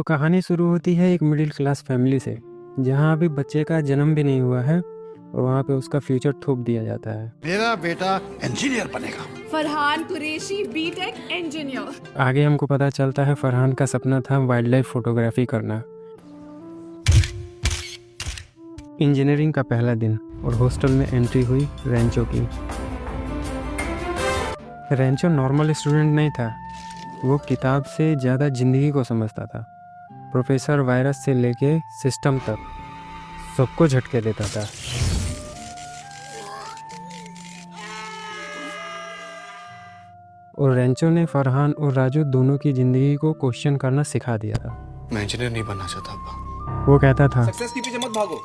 तो कहानी शुरू होती है एक मिडिल क्लास फैमिली से, जहाँ अभी बच्चे का जन्म भी नहीं हुआ है और वहाँ पे उसका फ्यूचर थोप दिया जाता है। मेरा बेटा इंजीनियर बनेगा। Farhan Qureshi B Tech engineer. आगे हमको पता चलता है फरहान का सपना था वाइल्ड लाइफ फोटोग्राफी करना। इंजीनियरिंग का पहला दिन और हॉस्टल में एंट्री हुई रेंचो की। रेंचो नॉर्मल स्टूडेंट नहीं था, वो किताब से ज़्यादा ज़िंदगी को समझता था। प्रोफेसर वायरस से लेके सिस्टम तक सबको झटके देता था। और रेंचो ने फरहान और राजू दोनों की ज़िंदगी को क्वेश्चन करना सिखा दिया था। मैं इंजीनियर नहीं बनना चाहता अब्बा। वो कहता था, सक्सेस के पीछे मत भागो,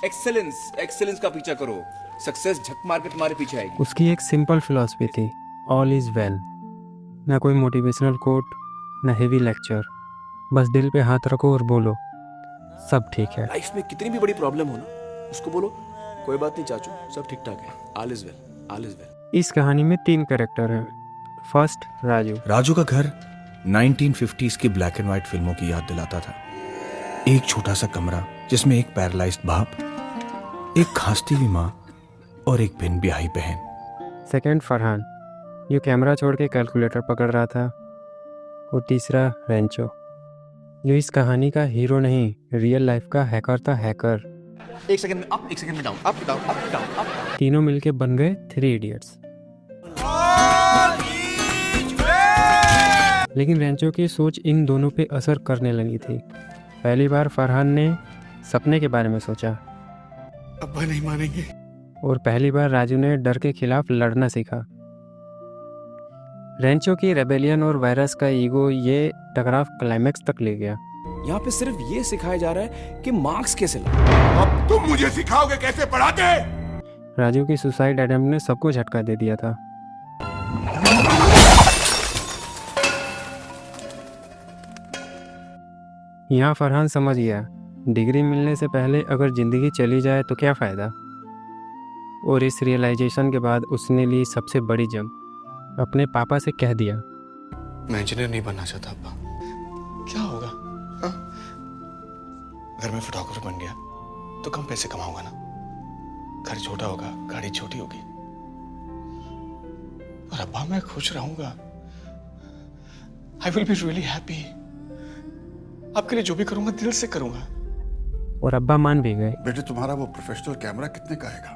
एक्सेलेंस का पीछा करो। सक्सेस झक मार के तुम्हारे पीछे आएगी। उसकी एक सिंपल फिलॉसफी थी, ऑल इज़ वेल। ना कोई मोटिवेशनल कोट, ना हेवी लेक्चर, बस दिल पे हाथ रखो और बोलो सब ठीक है। लाइफ में कितनी भी बड़ी प्रॉब्लम हो ना, उसको बोलो कोई बात नहीं चाचू, सब ठीक ठाक है, all is well, all is well. इस कहानी में 3 कैरेक्टर हैं। फर्स्ट राजू का घर 1950s की ब्लैक एंड व्हाइट फिल्मों की याद दिलाता था। एक छोटा सा कमरा जिसमें एक पैरालाइज्ड बाप, एक खांसती हुई माँ और एक बिन ब्याही बहन। सेकंड फरहान, ये कैमरा छोड़ के कैलकुलेटर पकड़ रहा था। और तीसरा रेंचो, जो इस कहानी का हीरो नहीं, रियल लाइफ का हैकर था। हैकर एक सेकंड में अप, एक सेकंड में down, up down up down up. तीनों मिलके बन गए 3 इडियट्स। लेकिन रेंचो की सोच इन दोनों पे असर करने लगी थी। पहली बार फरहान ने सपने के बारे में सोचा, अब्बा नहीं मानेंगे। और पहली बार राजू ने डर के खिलाफ लड़ना सीखा। रेंचो की रेबेलियन और वायरस का ईगो ये टकराव क्लाइमैक्स तक ले गया। यहाँ पे सिर्फ ये सिखाया जा रहा है कि मार्क्स कैसे लाए। अब तुम मुझे सिखाओगे कैसे पढ़ाते। राजू की सुसाइड अटेम्प्ट ने सबको झटका दे दिया था। यहाँ फरहान समझ गया, डिग्री मिलने से पहले अगर ज़िंदगी चली जाए तो क्या फ़ायदा। और इस रियलाइजेशन के बाद उसने ली सबसे बड़ी जंग, अपने पापा से कह दिया, मैं इंजीनियर नहीं बनना चाहता अब्बा। क्या होगा हाँ? अगर मैं फोटोग्राफर बन गया तो कम पैसे कमाऊंगा ना, घर छोटा होगा, गाड़ी छोटी होगी, और अब्बा मैं खुश रहूंगा। I will be really happy. आपके लिए जो भी करूंगा दिल से करूंगा। और अब्बा मान भी गए। बेटे तुम्हारा वो प्रोफेशनल कैमरा कितने का आएगा?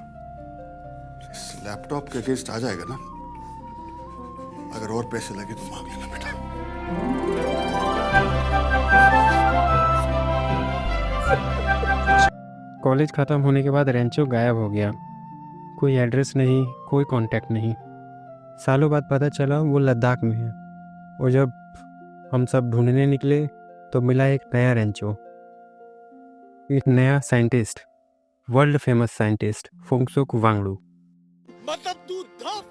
इस लैपटॉप के अगेंस्ट आ जाएगा ना? अगर और पैसे लगे तो मांग लेना बेटा। कॉलेज ख़त्म होने के बाद रेंचो गायब हो गया। कोई एड्रेस नहीं, कोई कांटेक्ट नहीं। सालों बाद पता चला वो लद्दाख में है। और जब हम सब ढूंढने निकले तो मिला एक नया रेंचो, एक नया scientist, world famous scientist Phunsukh Wangdu. मतलब तू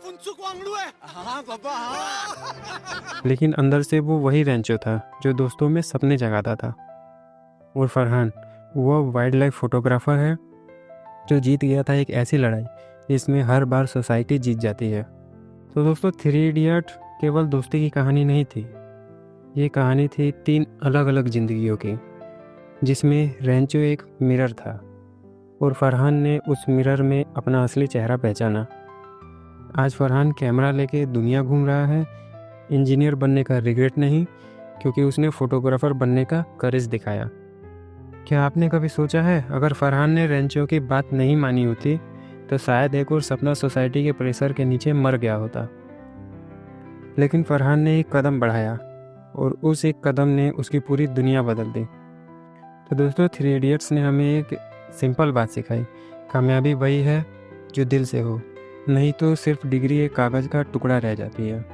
फुनसुक वांगडू है? हाँ पापा हाँ। लेकिन अंदर से वो वही रेंचो था जो दोस्तों में सपने जगाता था। और फरहान वो वाइल्ड लाइफ फोटोग्राफर है जो जीत गया था एक ऐसी लड़ाई जिसमें हर बार सोसाइटी जीत जाती है। तो दोस्तों, 3 इडियट केवल दोस्ती की कहानी नहीं थी, ये कहानी थी 3 अलग अलग ज़िंदगियों की, जिसमें रेंचो एक मिरर था और फरहान ने उस मिरर में अपना असली चेहरा पहचाना। आज फरहान कैमरा लेके दुनिया घूम रहा है। इंजीनियर बनने का रिग्रेट नहीं, क्योंकि उसने फोटोग्राफर बनने का करेज दिखाया। क्या आपने कभी सोचा है, अगर फरहान ने रेंचो की बात नहीं मानी होती तो शायद एक और सपना सोसाइटी के प्रेशर के नीचे मर गया होता। लेकिन फरहान ने एक कदम बढ़ाया और उस एक कदम ने उसकी पूरी दुनिया बदल दी। तो दोस्तों, 3 इडियट्स ने हमें एक सिंपल बात सिखाई, कामयाबी वही है जो दिल से हो, नहीं तो सिर्फ डिग्री एक कागज़ का टुकड़ा रह जाती है।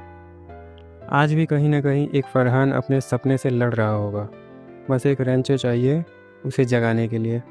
आज भी कहीं ना कहीं एक फरहान अपने सपने से लड़ रहा होगा, बस एक रेंचो चाहिए उसे जगाने के लिए।